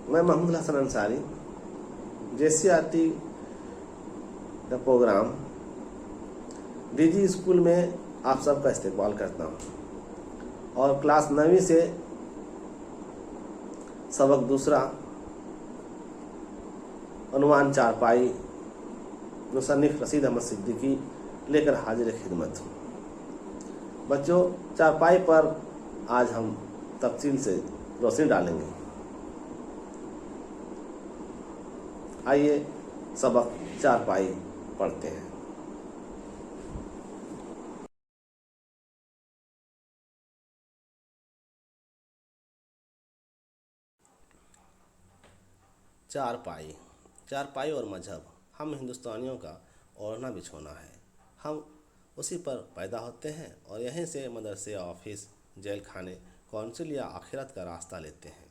मैं मोहम्मद हसन अंसारी JCRT का programme DG school में आप सबका इस्तेमाल करता हूँ और क्लास 9वीं से सबक दूसरा अनुमान चारपाई मुसन्निफ रशीद अहमद सिद्दीकी लेकर हाजिर खिदमत हूँ। बच्चों, चारपाई पर आज हम तफसील से रोशनी डालेंगे। आइए सबक चारपाई पढ़ते हैं। चारपाई और मजहब हम हिंदुस्तानियों का ओढ़ना बिछोना है। हम उसी पर पैदा होते हैं और यहीं से मदरसे, ऑफिस, जेल खाने, कौंसिल या आखिरत का रास्ता लेते हैं।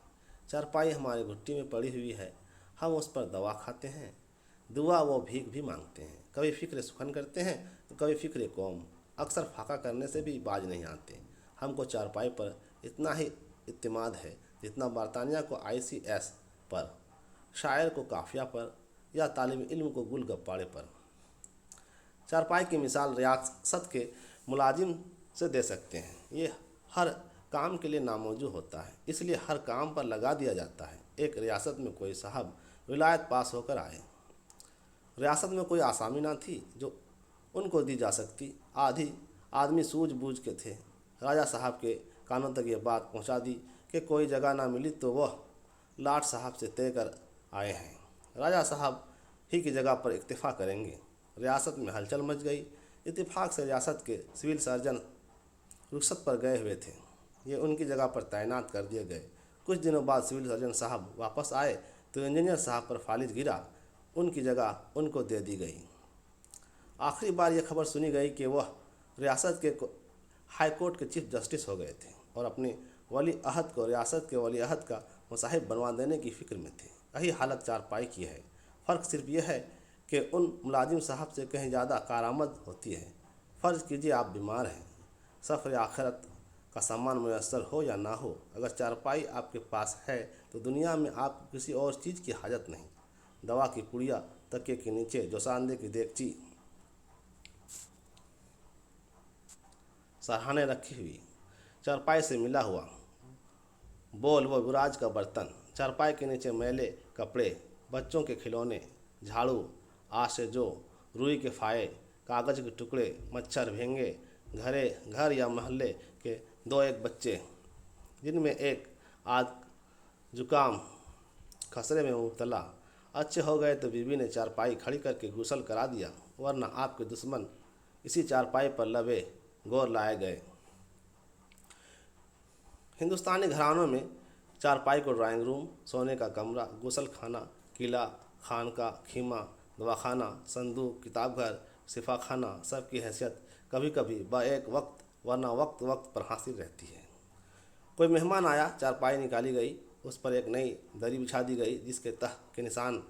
चारपाई हमारी घुट्टी में पड़ी हुई है। हम उस पर दवा खाते हैं, दुआ व भीख भी मांगते हैं। कभी फ़िक्र सुखन करते हैं तो कभी फ़िक्र कौम। अक्सर फाका करने से भी बाज नहीं आते। हमको चारपाई पर इतना ही इत्मीनान है जितना बरतानिया को ICS पर, शायर को काफिया पर या तालिब इल्म को गुल गप्पारे पर। चारपाई की मिसाल रियासत के मुलाजिम से दे सकते हैं। ये हर काम के लिए नामौजूद होता है, इसलिए हर काम पर लगा दिया जाता है। एक रियासत में कोई साहब विलायत पास होकर आए। रियासत में कोई आसामी ना थी जो उनको दी जा सकती। आधी आदमी सूझबूझ के थे। राजा साहब के कानों तक ये बात पहुंचा दी कि कोई जगह ना मिली तो वह लाट साहब से तय कर आए हैं। राजा साहब ही की जगह पर इक्तिफा करेंगे। रियासत में हलचल मच गई। इत्तेफाक से रियासत के सिविल सर्जन रुखसत पर गए हुए थे। ये उनकी जगह पर तैनात कर दिए गए। कुछ दिनों बाद सिविल सर्जन साहब वापस आए तो इंजीनियर साहब पर फालिज गिरा। उनकी जगह उनको दे दी गई। आखिरी बार यह खबर सुनी गई कि वह रियासत के हाई कोर्ट के चीफ जस्टिस हो गए थे और अपने वली अहद को रियासत के वली अहद का मुसाहिब बनवा देने की फ़िक्र में थे। यही हालत चारपाई की है। फ़र्क सिर्फ यह है कि उन मुलाजिम साहब से कहीं ज़्यादा कारामद होती है। फ़र्ज़ कीजिए आप बीमार हैं, सफ़र आखिरत का सामान मुयस्सर हो या ना हो, अगर चारपाई आपके पास है तो दुनिया में आपको किसी और चीज़ की हाजत नहीं। दवा की पुड़िया तकिए के नीचे, जोशानदे की देगची सरहाने रखी हुई, चारपाई से मिला हुआ बोल व बुराज का बर्तन, चारपाई के नीचे मैले कपड़े, बच्चों के खिलौने, झाड़ू, आशेजो, रुई के फाये, कागज़ के टुकड़े, मच्छर भेंगे, घर या मोहल्ले के दो एक बच्चे जिनमें एक आध जुकाम खसरे में मुबतला। अच्छे हो गए तो बीवी ने चारपाई खड़ी करके गुसल करा दिया, वरना आपके दुश्मन इसी चारपाई पर लबे गौर लाए गए। हिंदुस्तानी घरानों में चारपाई को ड्राइंग रूम, सोने का कमरा, गुसल खाना, किला, खानका, खीमा, दवाखाना, संदूक, किताब घर, सिफा खाना सब की हैसियत कभी कभी एक वक्त वरना वक्त वक्त पर हासिल रहती है। कोई मेहमान आया, चारपाई निकाली गई, उस पर एक नई दरी बिछा दी गई जिसके तह के निशान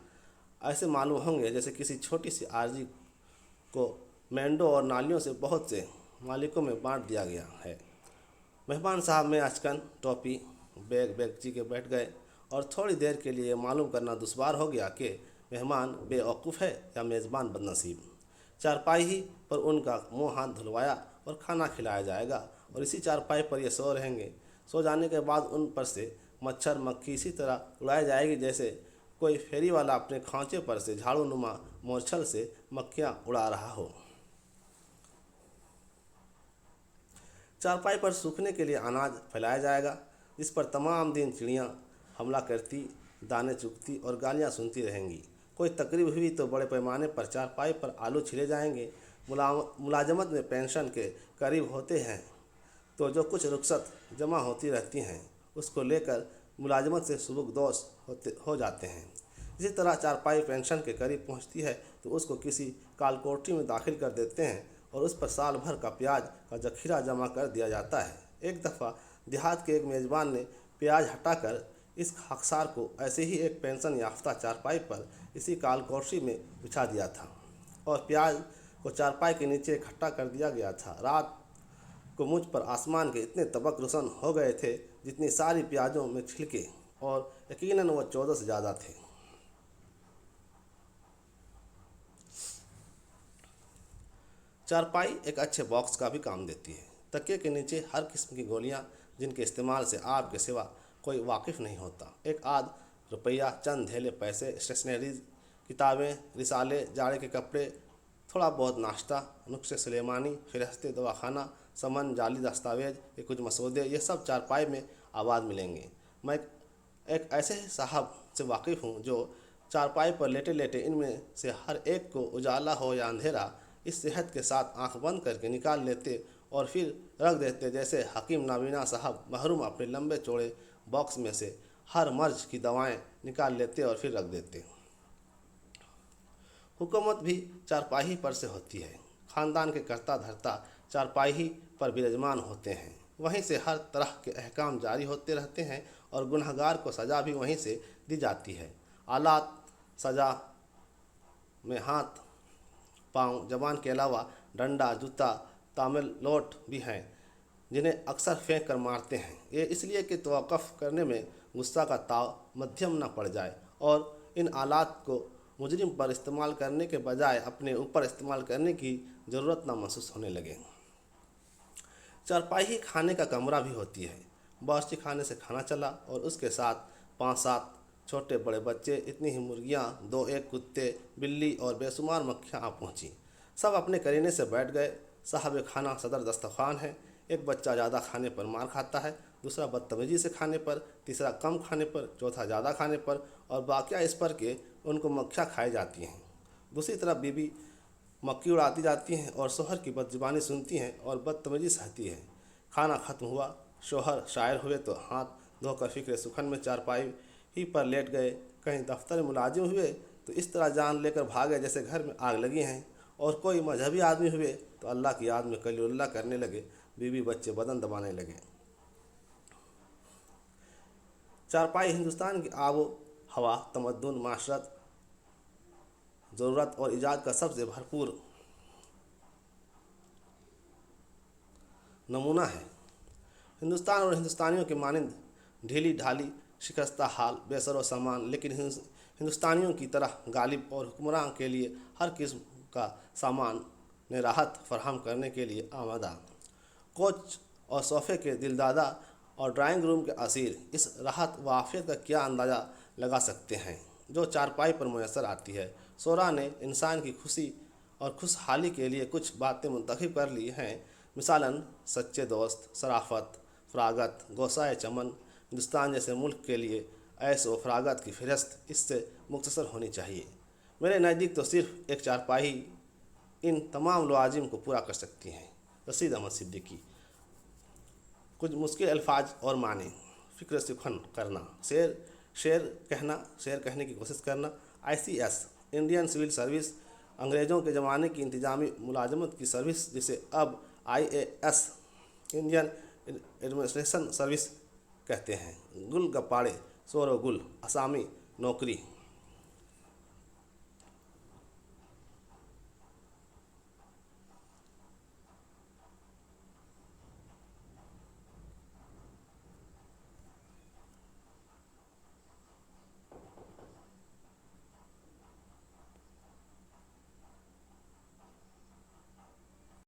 ऐसे मालूम होंगे जैसे किसी छोटी सी आरजी को मैंडो और नालियों से बहुत से मालिकों में बांट दिया गया है। मेहमान साहब में अचकन टोपी बैग बेगची के बैठ गए और थोड़ी देर के लिए मालूम करना दुश्वार हो गया कि मेहमान बेवकूफ़ है या मेज़बान बदनसीब। चारपाई ही पर उनका मुंह हाथ धुलवाया और खाना खिलाया जाएगा और इसी चारपाई पर ये सो रहेंगे। सो जाने के बाद उन पर से मच्छर मक्खी इसी तरह उड़ाई जाएगी जैसे कोई फेरी वाला अपने खांचे पर से झाड़ू नुमा मोरछल से मक्खियाँ उड़ा रहा हो। चारपाई पर सूखने के लिए अनाज फैलाया जाएगा जिस पर तमाम दिन चिड़ियाँ हमला करती, दाने चुगती और गालियाँ सुनती रहेंगी। कोई तकरीब हुई तो बड़े पैमाने पर चारपाई पर आलू छिले जाएंगे। मुलाजमत में पेंशन के करीब होते हैं तो जो कुछ रुखसत जमा होती रहती हैं उसको लेकर मुलाजमत से सुबुकदोश हो जाते हैं। इसी तरह चारपाई पेंशन के करीब पहुंचती है तो उसको किसी कालकोठरी में दाखिल कर देते हैं और उस पर साल भर का प्याज का जखीरा जमा कर दिया जाता है। एक दफ़ा देहात के एक मेज़बान ने प्याज हटाकर इस खाकसार को ऐसे ही एक पेंशन याफ्ता चारपाई पर इसी कालकोठरी में बिछा दिया था और प्याज को चारपाई के नीचे इकट्ठा कर दिया गया था। रात को मुझ पर आसमान के इतने तबक रोशन हो गए थे जितनी सारी प्याजों में छिलके और यकीनन वो 14 से ज़्यादा थे। चारपाई एक अच्छे बॉक्स का भी काम देती है। तकिए के नीचे हर किस्म की गोलियां जिनके इस्तेमाल से आपके सिवा कोई वाकिफ़ नहीं होता। एक आध रुपया, चंद धेले पैसे, स्टेशनरीज, किताबें, रिसाले, जाड़े के कपड़े, थोड़ा बहुत नाश्ता, नुस्खे सुलेमानी, फ़िरस्ते दवाखाना, समन, जाली दस्तावेज के कुछ मसौदे, ये सब चारपाई में आबाद मिलेंगे। मैं एक ऐसे साहब से वाकिफ़ हूँ जो चारपाई पर लेटे लेटे इनमें से हर एक को, उजाला हो या अंधेरा, इस सेहत के साथ आंख बंद करके निकाल लेते और फिर रख देते, जैसे हकीम नाबीना साहब महरूम अपने लंबे चौड़े बॉक्स में से हर मर्ज की दवाएं निकाल लेते और फिर रख देते। हुकूमत भी चारपाही पर से होती है। ख़ानदान के कर्ता धर्ता चारपाही पर विराजमान होते हैं। वहीं से हर तरह के अहकाम जारी होते रहते हैं और गुनहगार को सज़ा भी वहीं से दी जाती है। आलात सज़ा में हाथ, पाँव, ज़बान के अलावा डंडा, जूता, तामिल लोट भी हैं जिन्हें अक्सर फेंक कर मारते हैं। ये इसलिए कि तवक़्क़ुफ़ करने में गुस्सा का ताव मध्यम न पड़ जाए और इन आलात को मुजरिम पर इस्तेमाल करने के बजाय अपने ऊपर इस्तेमाल करने की ज़रूरत न महसूस होने लगे। चारपाई खाने का कमरा भी होती है। बावर्ची खाने से खाना चला और उसके साथ 5-7 छोटे बड़े बच्चे, इतनी ही मुर्गियाँ, 2-1 कुत्ते, बिल्ली और बेशुमार मक्खियाँ आ पहुँची। सब अपने करीने से बैठ गए। साहब खाना सदर दस्तरखान है। एक बच्चा ज़्यादा खाने पर मार खाता है, दूसरा बदतमीजी से खाने पर, तीसरा कम खाने पर, चौथा ज़्यादा खाने पर और बाकिया इस पर के उनको मक्खियाँ खाई जाती हैं। दूसरी तरफ बीबी मक्खी उड़ाती जाती हैं और शोहर की बदजुबानी सुनती हैं और बदतमीजी सहती हैं। खाना खत्म हुआ, शोहर शायर हुए तो हाथ धोकर फ़िक्र सुखन में चारपाई ही पर लेट गए। कहीं दफ्तर में मुलाजिम हुए तो इस तरह जान लेकर भागे जैसे घर में आग लगी हैं, और कोई मजहबी आदमी हुए तो अल्लाह की याद में कलीलुल्लाह करने लगे। बीवी बच्चे बदन दबाने लगे। चारपाई हिंदुस्तान की आबो हवा, तमद्दुन, माशरत, ज़रूरत और ईजाद का सबसे भरपूर नमूना है। हिंदुस्तान और हिंदुस्तानियों के मानंद ढीली ढाली, शिकस्ता हाल, बेसरो सामान, लेकिन हिंदुस्तानियों की तरह गालिब और हुक्मरान के लिए हर किस्म का सामान ने राहत फराहम करने के लिए आमादा। कोच और सोफ़े के दिलदादा और ड्राइंग रूम के असीर इस राहत व आफियत का क्या अंदाज़ा लगा सकते हैं जो चारपाई पर मैसर आती है। शोरा ने इंसान की खुशी और खुशहाली के लिए कुछ बातें मुंतखब कर ली हैं, मिसालन सच्चे दोस्त, शराफत, फ़रागत, गोसाए चमन। हिंदुस्तान जैसे मुल्क के लिए ऐश व फ़रागत की फ़हरिस्त इससे मुख्तसर होनी चाहिए। मेरे नज़दीक तो सिर्फ़ एक चारपाई इन तमाम लवाजिम को पूरा कर सकती हैं। रशीद अहमद सिद्दीकी। कुछ मुश्किल अल्फाज और माने। फ़िक्र सुखन करना, शेर कहने की कोशिश करना। ICS, इंडियन सिविल सर्विस, अंग्रेज़ों के ज़माने की इंतज़ामी मुलाजमत की सर्विस जिसे अब IAS, इंडियन एडमिनिस्ट्रेशन सर्विस कहते हैं। गुल गप्पाड़े, शोर व गुल, असामी, नौकरी।